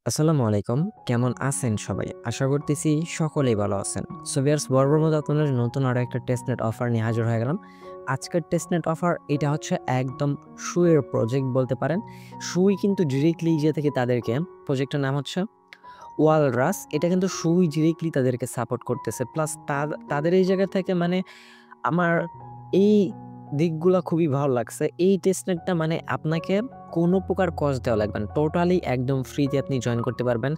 আসসালামু আলাইকুম। কেমন আছেন সবাই? আশা করতেছি সকলেই ভালো আছেন। সো ভিউয়ার্স, বরাবর মতো আপনাদের নতুন আরো একটা টেস্টনেট অফার নিয়ে হাজির হয়ে গেলাম। আজকের টেস্টনেট অফার এটা হচ্ছে একদম সুইয়ের প্রজেক্ট বলতে পারেন। সুই কিন্তু ডিরেক্টলি ইয়ে থেকে তাদেরকে প্রজেক্টের নাম হচ্ছে ওয়ালরাস। এটা কিন্তু সুই ডিরেক্টলি তাদেরকে সাপোর্ট করতেছে। প্লাস তাদের এই জায়গা থেকে মানে আমার এই দিকগুলা খুবই ভালো লাগছে। এই টেস্টনেটটা মানে আপনাকে কোনো প্রকার কস্ট দেওয়া লাগবে না। টোটালি একদম ফ্রিতে আপনি জয়েন করতে পারবেন।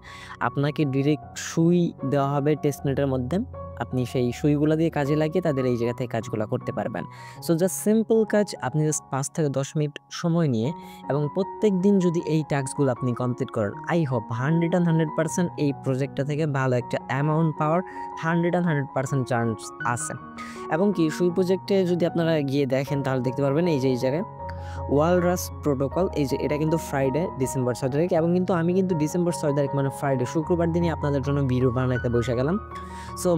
আপনাকে ডিরেক্ট সুই দেওয়া হবে টেস্টনেটের মধ্যে। আপনি সেই সুইগুলা দিয়ে কাজে লাগিয়ে তাদের এই জায়গা থেকে কাজগুলা করতে পারবেন। সো জাস্ট সিম্পল কাজ, আপনি জাস্ট ৫ থেকে ১০ মিনিট সময় নিয়ে এবং প্রত্যেকদিন যদি এই টাস্কগুলো আপনি কমপ্লিট করেন, আই হোপ 100% এই প্রজেক্টটা থেকে ভালো একটা অ্যামাউন্ট পাওয়ার 100% চান্স আছে। এবং কি সুই প্রজেক্টে যদি আপনারা গিয়ে দেখেন তাহলে দেখতে পারবেন এই যে এই জায়গায় ওয়ালরাস প্রোটোকল, এই যে এটা কিন্তু ফ্রাইডে ডিসেম্বর ৬ তারিখ, এবং কিন্তু আমি কিন্তু ডিসেম্বর ৬ তারিখ মানে ফ্রাইডে শুক্রবার দিনই আপনাদের জন্য ভিডিও বানাইতে বসে গেলাম। সো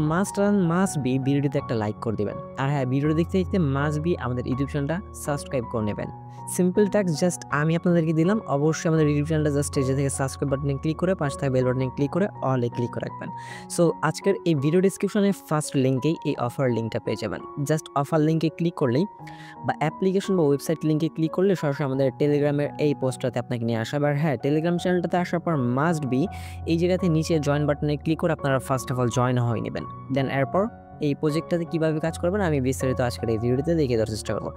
মাস্ট বি ভিডিওটিতে একটা লাইক করে দিবেন। আর হ্যাঁ, ভিডিও দেখতে দেখতে মাস্ট বি আমাদের ইউটিউব চ্যানেলটা সাবস্ক্রাইব করে নেবেন। সিম্পল ট্যাক্স জাস্ট আমি আপনাদেরকে দিলাম। অবশ্যই আমাদের ইউটিউব চ্যানেলটা জাস্ট এই যে থেকে সাবস্ক্রাইব বাটনে ক্লিক করে পাশে থাকা বেল বাটনে ক্লিক করে অলে ক্লিক করে রাখবেন। সো আজকের এই ভিডিও ডিসক্রিপশনে ফার্স্ট লিঙ্কেই এই অফার লিঙ্কটা পেয়ে যাবেন। জাস্ট অফার লিঙ্কে ক্লিক করলেই বা অ্যাপ্লিকেশন বা ওয়েবসাইট লিঙ্কে ক্লিক করলে সরাসরি আমাদের টেলিগ্রামের এই পোস্টটাতে আপনাকে নিয়ে আসা। আর হ্যাঁ, টেলিগ্রাম চ্যানেলটাতে আসার পর মাস্ট বি এই জায়গাতে নিচে জয়েন বাটনে ক্লিক করে আপনারা ফার্স্ট অফ অল জয়েন হয়ে নেবেন। দেন এরপর এই প্রজেক্টটাতে কীভাবে কাজ করবেন আমি বিস্তারিত আজকের এই ভিডিওতে দেখিয়ে দেওয়ার চেষ্টা করবো।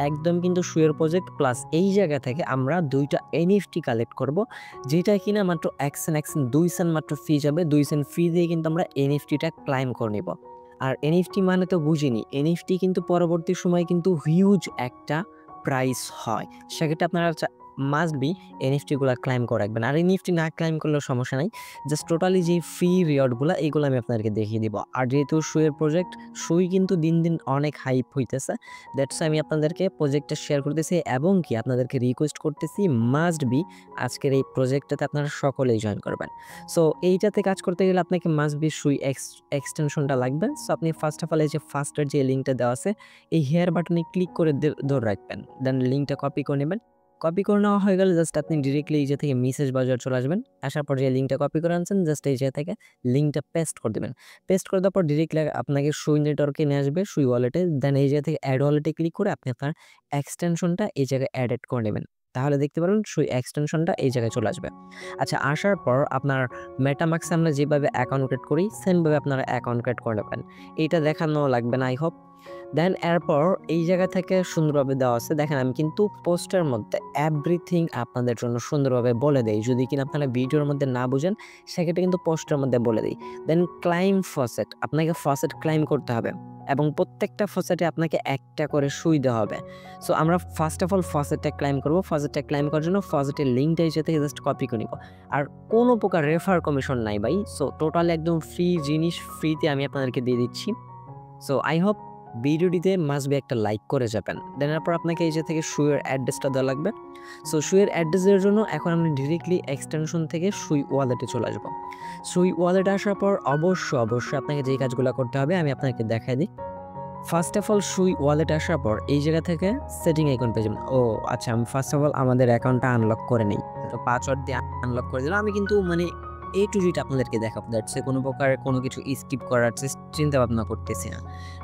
একদম কিন্তু সুয়ের প্রজেক্ট প্লাস এই জায়গা থেকে আমরা ২টা এনএফটি কালেক্ট করব, যেটা কিনা মাত্র ১ সেন্ট ২ সেন্ট মাত্র ফি যাবে। ২ সেন্ট ফি দিয়ে কিন্তু আমরা এনএফটিটা ক্লাইম করে নিব। আর এনএফটি মানে তো বুঝিনি, এনএফটি কিন্তু পরবর্তী সময়ে কিন্তু হিউজ একটা প্রাইস হয়। সেক্ষেত্রে আপনারা মাস্ট বি এনএফটিগুলা ক্লাইম করে রাখবেন। আর এনএফটি না ক্লাইম করলেও সমস্যা নাই। জাস্ট টোটালি যে ফ্রি রিওয়ার্ডগুলা এগুলো আমি আপনাদেরকে দেখিয়ে দিব। আর যেহেতু সুইয়ের প্রজেক্ট, সুই কিন্তু দিন, দিন অনেক হাইপ হইতেছে। দ্যাটস আমি আপনাদেরকে প্রজেক্টটা শেয়ার করতেছি এবং কি আপনাদেরকে রিকোয়েস্ট করতেছি মাস্ট বি আজকের এই প্রজেক্টটাতে আপনারা সকলেই জয়েন করবেন। সো এইটাতে কাজ করতে গেলে আপনাকে মাস্ট বি সুই এক্সটেনশনটা লাগবে। সো আপনি ফার্স্ট অফ অল এই যে ফার্স্টের যে লিঙ্কটা দেওয়া আছে এই হেয়ার বাটনে ক্লিক করে ধরে রাখবেন। দেন লিঙ্কটা কপি করে নেবেন। কপি করে নেওয়া হয়ে গেলে জাস্ট আপনি ডিরেক্টলি এই যে থেকে মেসেজ বাজার চলে আসবেন। আসার পর যে লিঙ্কটা কপি করে আনছেন জাস্ট এই যে থেকে লিঙ্কটা পেস্ট করে দিবেন। পেস্ট করে দেওয়ার পর ডিরেক্টলি আপনাকে সুই নেটওয়ার্কে নিয়ে আসবে, সুই ওয়ালেটে। দেন এই জায়গা থেকে অ্যাড ওয়ালেটে ক্লিক করে আপনি আপনার এক্সটেনশনটা এই জায়গায় অ্যাড করে নেবেন। তাহলে দেখতে পারবেন সুই এক্সটেনশনটা এই জায়গায় চলে আসবে। আচ্ছা, আসার পর আপনার মেটামাক্সে আমরা যেভাবে অ্যাকাউন্ট ক্রিয়েট করি সেমভাবে আপনারা অ্যাকাউন্ট ক্রিয়েট করে নেবেন। এইটা দেখানো লাগবে না আই হোপ। দেন এরপর এই জায়গা থেকে সুন্দরভাবে দেওয়া আছে। দেখেন আমি কিন্তু পোস্টের মধ্যে এভরিথিং আপনাদের জন্য সুন্দরভাবে বলে দেই। যদি কিনা আপনারা ভিডিওর মধ্যে না বুঝেন সেক্ষেত্রে কিন্তু পোস্টের মধ্যে বলে দেই। দেন ক্লাইম ফসেট, আপনাকে ফসেট ক্লাইম করতে হবে এবং প্রত্যেকটা ফসেটে আপনাকে একটা করে সুই দেওয়া হবে। সো আমরা ফার্স্ট অফ অল ফসেটটা ক্লাইম করব। ফসেটটা ক্লাইম করার জন্য ফসেটের লিঙ্কটা এই থেকে জাস্ট কপি করে নিব। আর কোনো প্রকার রেফার কমিশন নাই ভাই। সো টোটাল একদম ফ্রি জিনিস, ফ্রিতে আমি আপনাদেরকে দিয়ে দিচ্ছি। সো আই হোপ ভিডিওটিতে মাস্ট বি একটা লাইক করে যাবেন। দেন এরপর আপনাকে এই যে থেকে সুইয়ের অ্যাড্রেসটা দেওয়া লাগবে। সো সুইয়ের অ্যাড্রেসের জন্য এখন আমি ডিরেক্টলি এক্সটেনশন থেকে সুই ওয়ালেটে চলে আসবো। সুই ওয়ালেটে আসার পর অবশ্যই আপনাকে যেই কাজগুলো করতে হবে আমি আপনাকে দেখাই দিই। ফার্স্ট অফ অল সুই ওয়ালেটে আসার পর এই জায়গা থেকে সেটিং আইকন পেয়ে যাবেন। ও আচ্ছা, আমি ফার্স্ট অফ অল আমাদের অ্যাকাউন্টটা আনলক করে নেই। তো পাসওয়ার্ড দিয়ে আনলক করে দিলাম। আমি কিন্তু মানে A to Z আপনাদেরকে দেখাবো। দ্যাটস কোনো প্রকার কোনো কিছু স্কিপ করার চিন্তা ভাবনা করতেছি না।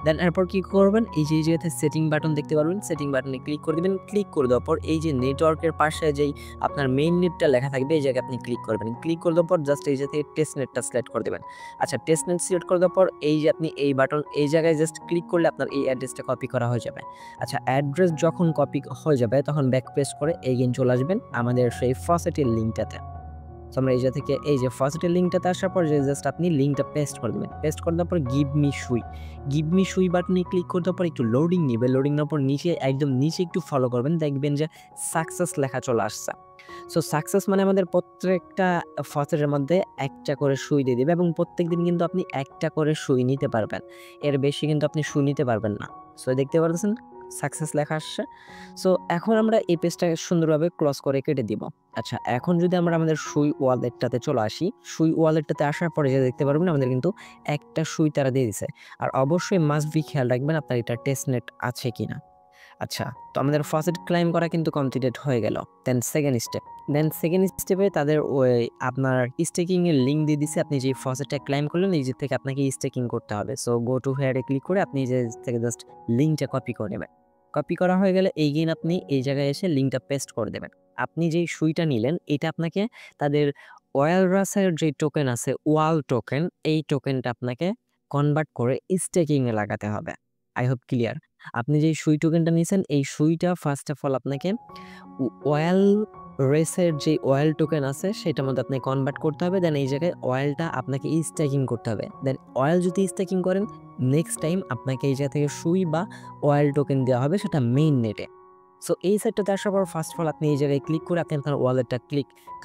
দেন এরপর কি করবেন, এই যে এই জায়গাতে সেটিং বাটন দেখতে পারবেন, সেটিং বাটনে ক্লিক করে দিবেন। ক্লিক করে দেওয়ার পর এই যে নেটওয়ার্কের পাশে যেই আপনার মেইন নেটটা লেখা থাকবে এই জায়গায় আপনি ক্লিক করবেন। ক্লিক করে দেওয়ার পর জাস্ট এই জায়গা থেকে টেস্ট নেটটা সিলেক্ট করে দেবেন। আচ্ছা, টেস্ট নেট সিলেক্ট করে দেওয়ার পর এই যে আপনি এই বাটন এই জায়গায় জাস্ট ক্লিক করলে আপনার এই অ্যাড্রেসটা কপি করা হয়ে যাবে। আচ্ছা, অ্যাড্রেস যখন কপি হয়ে যাবে তখন ব্যাক প্রেস করে এগেইন চলে আসবেন আমাদের সেই ফসেটের লিঙ্কটাতে। সো আমরা এই জায়গা থেকে এই যে ফসেটের লিঙ্কটাতে আসার পর যে জাস্ট আপনি লিঙ্কটা পেস্ট করে দেবেন। পেস্ট করে দেওয়ার পর গিভ মি সুই বাটনে ক্লিক করে দেওয়ার পর একটু লোডিং নিবে। লোডিং নেওয়ার পর নিচে একদম নিচে একটু ফলো করবেন, দেখবেন যে সাকসেস লেখা চলে আসছে। সো সাকসেস মানে আমাদের প্রত্যেকটা ফসেটের মধ্যে একটা করে সুই দিয়ে দিবে এবং প্রত্যেকদিন কিন্তু আপনি একটা করে সুই নিতে পারবেন। এর বেশি কিন্তু আপনি সুই নিতে পারবেন না। সো দেখতে পারতেছেন সাকসেস লেখা আসছে। সো এখন আমরা এই পেজটাকে সুন্দরভাবে ক্লোজ করে কেটে দিব। আচ্ছা, এখন যদি আমরা আমাদের সুই ওয়ালেটটাতে চলে আসি, সুই ওয়ালেটটাতে আসার পরে যে দেখতে পারবেন আমাদের কিন্তু একটা সুই তারা দিয়ে দিছে। আর অবশ্যই মাস্ট বি খেয়াল রাখবেন আপনার এটা টেস্টনেট আছে কিনা। আচ্ছা, তো আমাদের ফার্স্ট ক্লাইম করা কিন্তু কমপ্লিটেড হয়ে গেল। দেন সেকেন্ড স্টেপে তাদের ওই আপনার স্টেকিং এর লিঙ্ক দিয়ে দিছে। আপনি যে ফার্স্টটা ক্লাইম করলেন এই যে থেকে আপনাকে স্টেকিং করতে হবে। সো গো টু হেয়ারে ক্লিক করে আপনি যে থেকে জাস্ট লিঙ্কটা কপি করে নেবেন। কপি করা হয়ে গেলে এইগেইন আপনি এই জায়গায় এসে লিঙ্কটা পেস্ট করে দেবেন। আপনি যেই সুইটা নিলেন এটা আপনাকে তাদের ওয়ালরাসের যে টোকেন আছে ওয়াল টোকেন, এই টোকেনটা আপনাকে কনভার্ট করে স্টেকিং এ লাগাতে হবে। I hope clear. আপনি যেই সুই টোকেনটা নিয়েছেন এই সুইটা ফার্স্ট অফ অল আপনাকে ওয়াল রেসের যে অয়েল টোকেন আছে সেটার মধ্যে আপনি কনভার্ট করতে হবে। দেন এই জায়গায় অয়েলটা আপনাকে স্টেকিং করতে হবে। দেন অয়েল যদি স্টেকিং করেন নেক্সট টাইম আপনাকে এই জায়গা থেকে সুই বা অয়েল টোকেন দেওয়া হবে সেটা মেইন নেটে। সো এই সাইটটাতে আসার পর ফার্স্ট অফ অল আপনি এই জায়গায় ক্লিক করে আপনি আপনার ওয়ালেটটা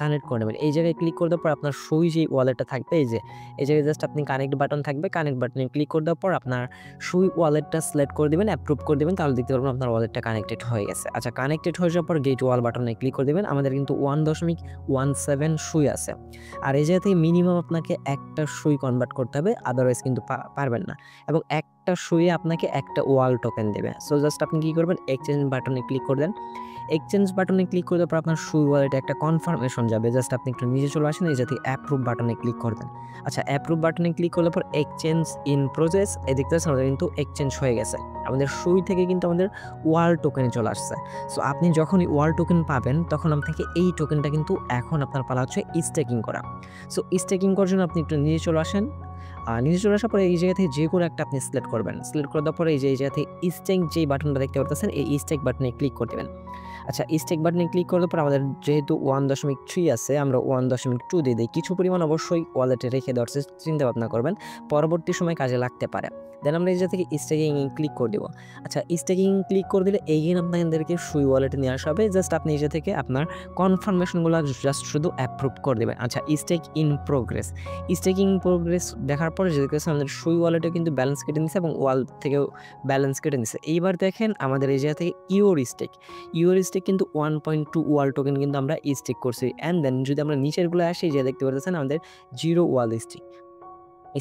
কানেক্ট করে নেবেন। এই জায়গায় ক্লিক করে দেওয়ার পর আপনার সুই যেই ওয়ালেটটা থাকবে এই জায়গায় জাস্ট আপনি কানেক্ট বাটন থাকবে, কানেক্ট বাটনে ক্লিক করে দেওয়ার পর আপনার সুই ওয়ালেটটা সিলেক্ট করে দেবেন, অ্যাপ্রুভ করে দেবেন, তাহলে দেখতে পারবেন আপনার ওয়ালেটটা কানেক্টেড হয়ে গেছে। আচ্ছা, কানেক্টেড হয়ে যাওয়ার পর গেট ওয়াল বাটনে ক্লিক করে দেবেন। আমাদের কিন্তু 1.17 সুই আছে, আর এই জায়গা থেকে মিনিমাম আপনাকে একটা সুই কনভার্ট করতে হবে, আদারওয়াইজ কিন্তু পারবেন না। এবং একটা সুইয়ে আপনাকে একটা ওয়াল টোকেন দেবে। সো জাস্ট আপনি কী করবেন, এক্সচেঞ্জ বাটনে ক্লিক করে দেন। এক্সচেঞ্জ বাটনে ক্লিক করে দেওয়ার পর আপনার সুই ওয়ালেটে একটা কনফার্মেশন যাবে। জাস্ট আপনি একটু নিচে চলে আসেন, এই জাতীয় অ্যাপ্রুভ বাটনে ক্লিক করে দেন। আচ্ছা, অ্যাপ্রুভ বাটনে ক্লিক করলে পর এক্সচেঞ্জ ইন প্রসেস, এই দেখতে পাচ্ছেন আমাদের কিন্তু এক্সচেঞ্জ হয়ে গেছে। আমাদের সুই থেকে কিন্তু আমাদের ওয়াল টোকেনে চলে আসছে। সো আপনি যখনই ওয়াল টোকেন পাবেন তখন আপনাকে এই টোকেনটা কিন্তু এখন আপনার পালা হচ্ছে স্টেকিং করা। সো স্টেকিং করার জন্য আপনি একটু নিচে চলে আসেন। নিচে চলে আসার পরে এই জায়গা থেকে যে কোনো একটা আপনি সিলেক্ট করবেন। সিলেক্ট করে দেওয়ার পরে এই জায়গা থেকে স্টেক যেই বাটনটা দেখতে পাচ্ছেন এই স্টেক বাটনে ক্লিক করে দেবেন। আচ্ছা, স্টেক বাটনে ক্লিক করার পর আমাদের যেহেতু 1.3 আছে আমরা 1.2 দিয়ে দিই। কিছু পরিমাণ অবশ্যই ওয়ালেটে রেখে দেওয়ার চিন্তা ভাবনা করবেন, পরবর্তী সময় কাজে লাগতে পারে। দেন আমরা এই জায়গা থেকে স্টেকিং ক্লিক করে দেবো। আচ্ছা, স্টেকিং ক্লিক করে দিলে এইগেন আপনাদেরকে সুই ওয়ালেটে নিয়ে আসা হবে। জাস্ট আপনি এই জায়গা থেকে আপনার কনফার্মেশনগুলো জাস্ট শুধু অ্যাপ্রুভ করে দেবেন। আচ্ছা, স্টেক ইন প্রোগ্রেস দেখার পরে যে দেখতেছেন আমাদের সুই ওয়ালেটে কিন্তু ব্যালেন্স কেটে নিচ্ছে এবং ওয়াল থেকেও ব্যালেন্স কেটে নিচ্ছে। এইবার দেখেন আমাদের এই জায়গা থেকে ইওর স্টেক কিন্তু 1.2 ওয়াল টোকেন কিন্তু আমরা স্টেক করছি। অ্যান্ড দেন যদি আমরা নিচেরগুলো আসি যে দেখতে পাচ্ছেন আমাদের 0 ওয়াল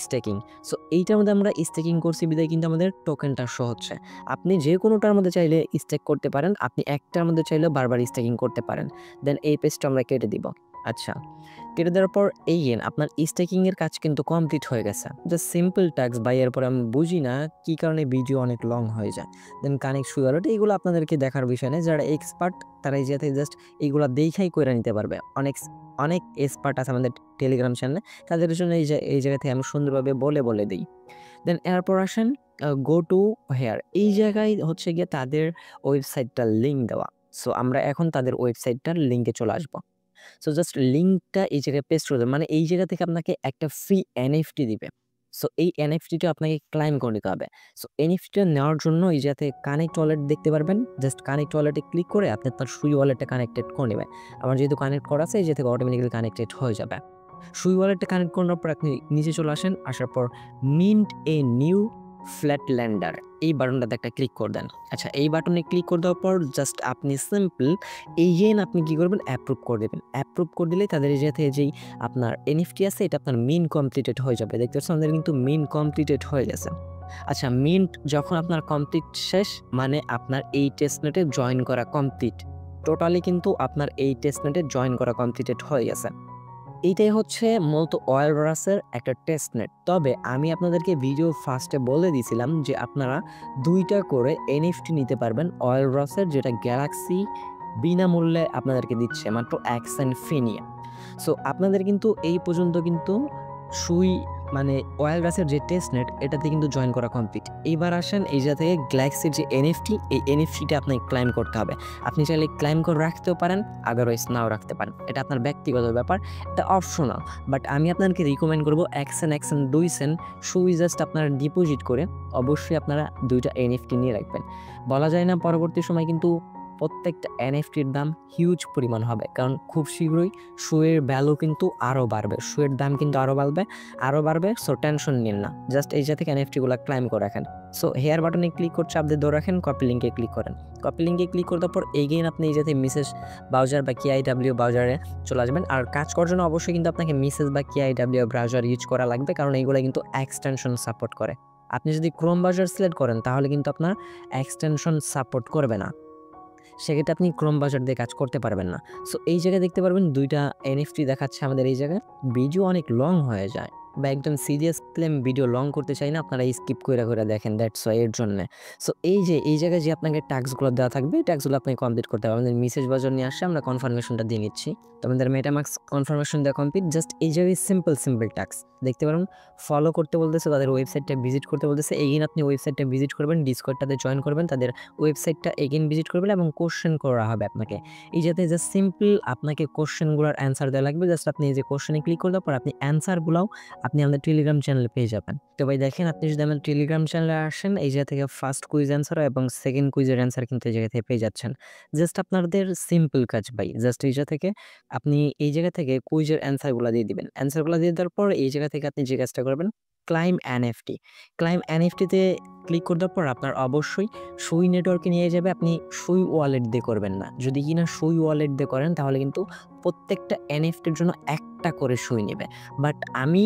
স্টেকিং। সো এইটার মধ্যে আমরা স্টেকিং করছি বিধায় কিন্তু আমাদের টোকেনটা শো হচ্ছে। আপনি যে কোনোটার মধ্যে চাইলে স্টেক করতে পারেন, আপনি একটার মধ্যে চাইলেও বারবার স্টেকিং করতে পারেন। দেন এই পেজটা আমরা কেটে দিব। আচ্ছা, কেটে দেওয়ার পর আপনার স্টেকিংয়ের কাজ কিন্তু কমপ্লিট হয়ে গেছে। জাস্ট সিম্পল টাস্ক ভাই, এরপর আমি বুঝি না কী কারণে ভিডিও অনেক লং হয়ে যায়। দেন কানেক্ট সুই ওয়ালেট, এইগুলো আপনাদেরকে দেখার বিষয় নেই। যারা এক্সপার্ট তারা এই জায়গাতে জাস্ট এইগুলো দেখাই করে নিতে পারবে। অনেক এক্সপার্ট আছে আমাদের টেলিগ্রাম চ্যানেলে, তাদের জন্য এই জায়গা থেকে আমি সুন্দরভাবে বলে দিই। দেন এরপর আসেন গো টু হেয়ার, এই জায়গায় হচ্ছে গিয়ে তাদের ওয়েবসাইটটার লিঙ্ক দেওয়া। সো আমরা এখন তাদের ওয়েবসাইটটার লিঙ্কে চলে আসবো। সো জাস্ট লিঙ্কটা এই জায়গায় পেস্ট করে দেবেন। মানে এই জায়গা থেকে আপনাকে একটা ফ্রি এনএফটি দিবে। সো এই এনএফটিটা আপনাকে ক্লাইম করে নিতে হবে। সো এনএফটিটা নেওয়ার জন্য এই জায়গাতে কানেক্ট ওয়ালেট দেখতে পারবেন। জাস্ট কানেক্ট ওয়ালেটে ক্লিক করে আপনি আপনার সুই ওয়ালেটটা কানেক্টেড করে নেবেন। আমার যেহেতু কানেক্ট করা আছে এই জায়গা থেকে অটোমেটিক্যালি কানেক্টেড হয়ে যাবে। সুই ওয়ালেটটা কানেক্ট করার পর আপনি নিচে চলে আসেন। আসার পর মিন্ট এ নিউ ফ্ল্যাটল্যান্ডার, এই বাটনটাতে একটা ক্লিক করে দেন। আচ্ছা, এই বাটনে ক্লিক করে দেওয়ার পর জাস্ট আপনি সিম্পল আপনি কী করবেন, অ্যাপ্রুভ করে দেবেন। অ্যাপ্রুভ করে দিলেই তাদের এই জায়গা থেকে যেই আপনার এনএফটি আছে এটা আপনার মিন কমপ্লিটেড হয়ে যাবে। দেখতে পাচ্ছেন আমাদের কিন্তু মিন কমপ্লিটেড হয়ে গেছে। আচ্ছা, মিন্ট যখন আপনার কমপ্লিট শেষ মানে আপনার এই টেস্টনেটে জয়েন করা কমপ্লিট। টোটালি কিন্তু আপনার এই টেস্টনেটে জয়েন করা কমপ্লিটেড হয়ে গেছে। এইটাই হচ্ছে মূলত ওয়ালরাসের একটা টেস্টনেট। তবে আমি আপনাদেরকে ভিডিও ফার্স্টে বলে দিয়েছিলাম যে আপনারা 2টা করে এনএফটি নিতে পারবেন ওয়ালরাসের, যেটা গ্যালাক্সি বিনামূল্যে আপনাদেরকে দিচ্ছে মাত্র অ্যাক্সেন্ট ফি নিয়ে। সো আপনাদের কিন্তু এই পর্যন্ত কিন্তু সুই মানে ওয়ালরাসের যে টেস্টনেট এটাতে কিন্তু জয়েন করা কমপ্লিট। এইবার আসেন এই জায়গা থেকে গ্যালাক্সির যে এনএফটি, এই এনএফটিটা আপনাকে ক্লাইম করতে হবে। আপনি চাইলে ক্লাইম করে রাখতেও পারেন, আদারওয়াইজ নাও রাখতে পারেন, এটা আপনার ব্যক্তিগত ব্যাপার, এটা অপশনাল। বাট আমি আপনাদেরকে রিকমেন্ড করবো 1 সেন্ট 2 সেন্ট সুই জাস্ট আপনারা ডিপোজিট করে অবশ্যই আপনারা 2টা এনএফটি নিয়ে রাখবেন। বলা যায় না পরবর্তী সময় কিন্তু প্রত্যেকটা এনএফটির দাম হিউজ পরিমাণ হবে, কারণ খুব শীঘ্রই সুয়ের ভ্যালু কিন্তু আরও বাড়বে, সুয়ের দাম কিন্তু আরও বাড়বে। সো টেনশন নিন না, জাস্ট এই জায়গা থেকে এনএফটিগুলো ক্লাইম করে রাখেন। সো হেয়ার বাটনে ক্লিক করে চাপ দিয়ে ধরে রাখেন, কপি লিঙ্কে ক্লিক করেন। কপি লিঙ্কে ক্লিক করার পর এগেইন আপনি এই জায়গা থেকে মিসেস ব্রাউজার বা KIW ব্রাউজারে চলে আসবেন। আর কাজ করার জন্য অবশ্যই কিন্তু আপনাকে মিসেস বা KIW ব্রাউজার ইউজ করা লাগবে, কারণ এইগুলো কিন্তু এক্সটেনশন সাপোর্ট করে। আপনি যদি ক্রোম ব্রাউজার সিলেক্ট করেন তাহলে কিন্তু আপনার এক্সটেনশন সাপোর্ট করবে না, সেক্ষেত্রে আপনি ক্রোম ব্রাউজার দিয়ে কাজ করতে পারবেন না। সো এই জায়গায় দেখতে পারবেন ২টা এনএফটি দেখাচ্ছে আমাদের এই জায়গায়। ভিডিও অনেক লং হয়ে যায় বা একদম সিরিয়াসলি আমি ভিডিও লং করতে চাই না, আপনারা স্কিপ কইরা দেখেন, দ্যাটস ওয়াই এর জন্যে। সো এই যে এই জায়গায় যে আপনাকে টাস্কগুলো দেওয়া থাকবে, এই টাস্কগুলো আপনি কমপ্লিট করতে হবে। আমাদের মেসেজ বাজার নিয়ে আসছে, আমরা কনফার্মেশনটা দিয়ে নিচ্ছি। তো আমাদের মেটামাস্ক কনফার্মেশন দেওয়া কমপ্লিট। জাস্ট এই জায়গায় সিম্পল টাস্ক দেখতে পারেন, ফলো করতে বলতেছে, তাদের ওয়েবসাইটটা ভিজিট করতে বলতেছে। এগেইন আপনি ওয়েবসাইটটা ভিজিট করবেন, ডিসকর্ডটাতে জয়েন করবেন, তাদের ওয়েবসাইটটা এগেইন ভিজিট করবেন এবং কোশ্চেন করা হবে আপনাকে। এই যাতে জাস্ট সিম্পল আপনাকে কোশ্চেনগুলোর অ্যান্সার দেওয়া লাগবে। জাস্ট আপনি এই যে কোশ্চেনে ক্লিক করলে পর আপনি অ্যান্সারগুলাও আপনি আমাদের টেলিগ্রাম চ্যানেলে পেয়ে যাবেন। তো ভাই দেখেন, আপনি যদি আমাদের টেলিগ্রাম চ্যানেলে আসেন, এই জায়গা থেকে ফার্স্ট কুইজ অ্যান্সার এবং সেকেন্ড কুইজের অ্যান্সার কিন্তু এই জায়গা থেকে পেয়ে যাচ্ছেন। জাস্ট আপনাদের সিম্পল কাজ ভাই, জাস্ট এই জায়গা থেকে আপনি এই জায়গা থেকে কুইজের অ্যান্সারগুলা দিয়ে দিবেন। অ্যান্সারগুলা দিয়ে দেওয়ার পর এই জায়গা থেকে আপনি যে কাজটা করবেন, ক্লাইম এনএফটি। ক্লাইম এনএফটিতে ক্লিক করে দেওয়ার পর আপনার অবশ্যই সুই নেটওয়ার্কে নিয়ে যাবে। আপনি সুই ওয়ালেট দিয়ে করবেন না। যদি কিনা সুই ওয়ালেট দিয়ে করেন তাহলে কিন্তু প্রত্যেকটা এনএফটির জন্য একটা করে সুই নেবে। বাট আমি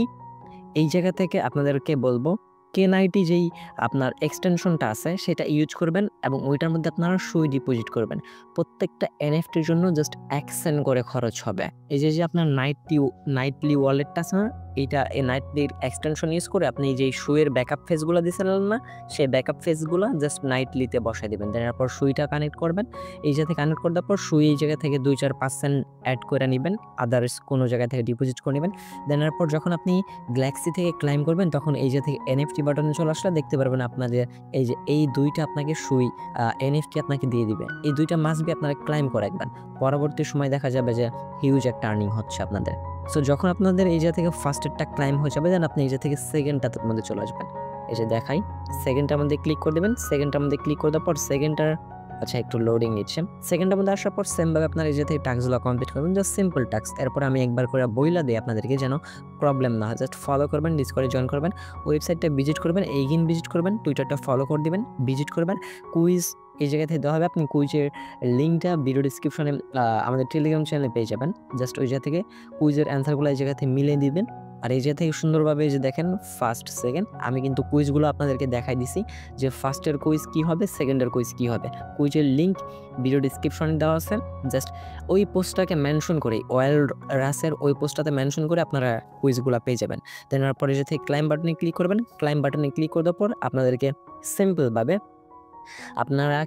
এই জায়গা থেকে আপনাদেরকে বলবো, কেএনআইটি যেই আপনার এক্সটেনশনটা আছে সেটা ইউজ করবেন এবং ওইটার মধ্যে আপনারা সুই ডিপোজিট করবেন। প্রত্যেকটা এনএফটির জন্য জাস্ট ১ সেন্ট করে খরচ হবে। এই যে আপনার নাইটলি ওয়ালেটটা আছে না, এইটা এই নাইটলির এক্সটেনশন ইউজ করে আপনি যেই সুইয়ের ব্যাকআপ ফেজগুলো দিয়েছিলেন না, সেই ব্যাকআপ ফেজগুলো জাস্ট নাইটলিতে বসায় দিবেন। তারপর সুইটা কানেক্ট করবেন। এই জায়গা থেকে কানেক্ট করে দেওয়ার পর সুই এই জায়গা থেকে ২-৪% অ্যাড করে নিবেন, আদার্স কোনো জায়গা থেকে ডিপোজিট করে নেবেন। দেন এরপর যখন আপনি গ্যালাক্সি থেকে ক্লাইম করবেন তখন এই যে থেকে এনএফটি বাটনে চলে আসলে দেখতে পারবেন আপনাদের এই যে এই ২টা আপনাকে সুই এনএফটি আপনাকে দিয়ে দিবে। এই ২টা মাস্ট বি আপনারা ক্লাইম করে রাখবেন। পরবর্তী সময় দেখা যাবে যে হিউজ একটা আর্নিং হচ্ছে আপনাদের। সো যখন আপনাদের এই জায়গা থেকে ফার্স্টেরটা ক্লাইম হয়ে যাবে, দেন আপনি এই জায়গা থেকে সেকেন্ডটার মধ্যে চলে আসবেন। এই যে দেখাই, সেকেন্ডটার মধ্যে ক্লিক করে দেবেন। সেকেন্ডটার মধ্যে ক্লিক করে দেওয়ার পর সেকেন্ডটার আচ্ছা একটু লোডিং নিচ্ছে। সেকেন্ডের মধ্যে আসার পর সেমভাবে আপনার এই যে থেকে টাস্কগুলো কমপ্লিট করবেন, জাস্ট সিম্পল টাস্ক। এরপর আমি একবার করে বইলা দিই আপনাদেরকে যেন প্রবলেম না হয়। জাস্ট ফলো করবেন, ডিসকর্ডে জয়েন করবেন, ওয়েবসাইটটা ভিজিট করবেন, এগেইন ভিজিট করবেন, টুইটারটা ফলো করে দিবেন, ভিজিট করবেন। কুইজ এই জায়গা থেকে দেওয়া হবে, আপনি কুইজের লিঙ্কটা ভিডিও ডিসক্রিপশনে আমাদের টেলিগ্রাম চ্যানেলে পেয়ে যাবেন। জাস্ট ওই জায়গা থেকে কুইজের অ্যান্সারগুলো এই জায়গা থেকে মিলিয়ে দিবেন। আর এই জায়গা থেকে সুন্দরভাবে যে দেখেন ফার্স্ট সেকেন্ড আমি কিন্তু কুইজগুলো আপনাদেরকে দেখাই দিছি যে ফার্স্টের কুইজ কী হবে, সেকেন্ডের কুইজ কী হবে। কুইজের লিঙ্ক ভিডিও ডিসক্রিপশনে দেওয়া আছে। জাস্ট ওই পোস্টটাকে মেনশন করে, ওয়েল রাসের ওই পোস্টটাতে মেনশন করে আপনারা কুইজগুলো পেয়ে যাবেন। দেন তারপরে যে থেকে ক্লাইম বাটনে ক্লিক করবেন। ক্লাইম বাটনে ক্লিক করার পর আপনাদেরকে সিম্পলভাবে আপনারা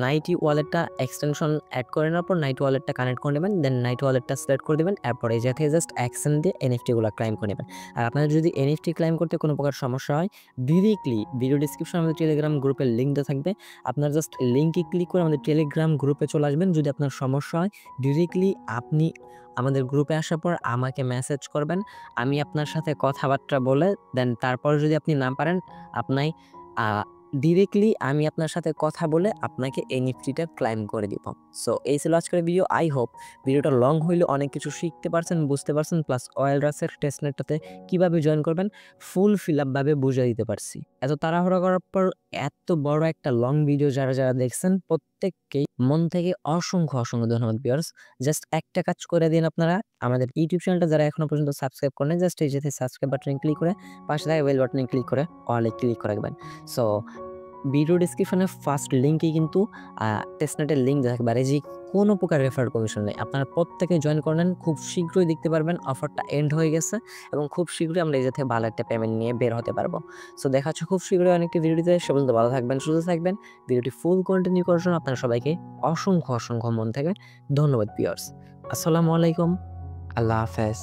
নাইটি ওয়ালেটটা এক্সটেনশন অ্যাড করে নেওয়ার পর নাইট ওয়ালেটটা কানেক্ট করে নেবেন। দেন নাইট ওয়ালেটটা সিলেক্ট করে দেবেন। এরপর এই জায়গা থেকে জাস্ট অ্যাকশন দিয়ে এনএফটিগুলো ক্লাইম করে নেবেন। আর আপনাদের যদি এনএফটি ক্লাইম করতে কোনো প্রকার সমস্যা হয়, ডিরেক্টলি ভিডিও ডিসক্রিপশনে আমাদের টেলিগ্রাম গ্রুপের লিঙ্ক দেওয়া থাকবে। আপনার জাস্ট লিঙ্কে ক্লিক করে আমাদের টেলিগ্রাম গ্রুপে চলে আসবেন। যদি আপনার সমস্যা হয়, ডিরেক্টলি আপনি আমাদের গ্রুপে আসার পর আমাকে মেসেজ করবেন। আমি আপনার সাথে কথাবার্তা বলে দেন তারপর যদি আপনি না পারেন, আপনি ডিরেক্টলি আমি আপনার সাথে কথা বলে আপনাকে এনএফটিটা ক্লাইম করে দিব। সো এই ছিল আজকের ভিডিও। আই হোপ ভিডিওটা লং হইলেও অনেক কিছু শিখতে পারছেন, বুঝতে পারছেন, প্লাস অয়েল রাসের টেস্টনেটটাতে কীভাবে জয়েন করবেন ফুল ফিল আপভাবে বুঝিয়ে দিতে পারছি। এত তাড়াহুড়া করার পর এত বড় একটা লং ভিডিও যারা দেখছেন প্রত্যেককেই মন থেকে অসংখ্য ধন্যবাদ ভিউয়ার্স। জাস্ট একটা কাজ করে দিন আপনারা, আমাদের ইউটিউব চ্যানেলটা যারা এখনো পর্যন্ত সাবস্ক্রাইব করেন, জাস্ট এই যে সাবস্ক্রাইব বাটনে ক্লিক করে পাশে থাকা বেল বাটনে ক্লিক করে অলে ক্লিক করে রাখবেন। সো ভিডিও ডিসক্রিপশনের ফার্স্ট লিঙ্কে কিন্তু টেস্টনেটের লিঙ্ক থাকবে। আর এই যে কোনো প্রকার রেফার কমিশন নেই, আপনারা প্রত্যেকে জয়েন করে নেন। খুব শীঘ্রই দেখতে পারবেন অফারটা এন্ড হয়ে গেছে এবং খুব শীঘ্রই আমরা এই যে থেকে ভালো একটা পেমেন্ট নিয়ে বের হতে পারবো। সো দেখা হচ্ছে খুব শীঘ্রই অনেকটি ভিডিওতে। সে পর্যন্ত ভালো থাকবেন, সুস্থ থাকবেন। ভিডিওটি ফুল কন্টিনিউ করার জন্য আপনারা সবাইকে অসংখ্য মন থেকে ধন্যবাদ ভিউয়ার্স। আসসালামু আলাইকুম, আল্লাহ হাফেজ।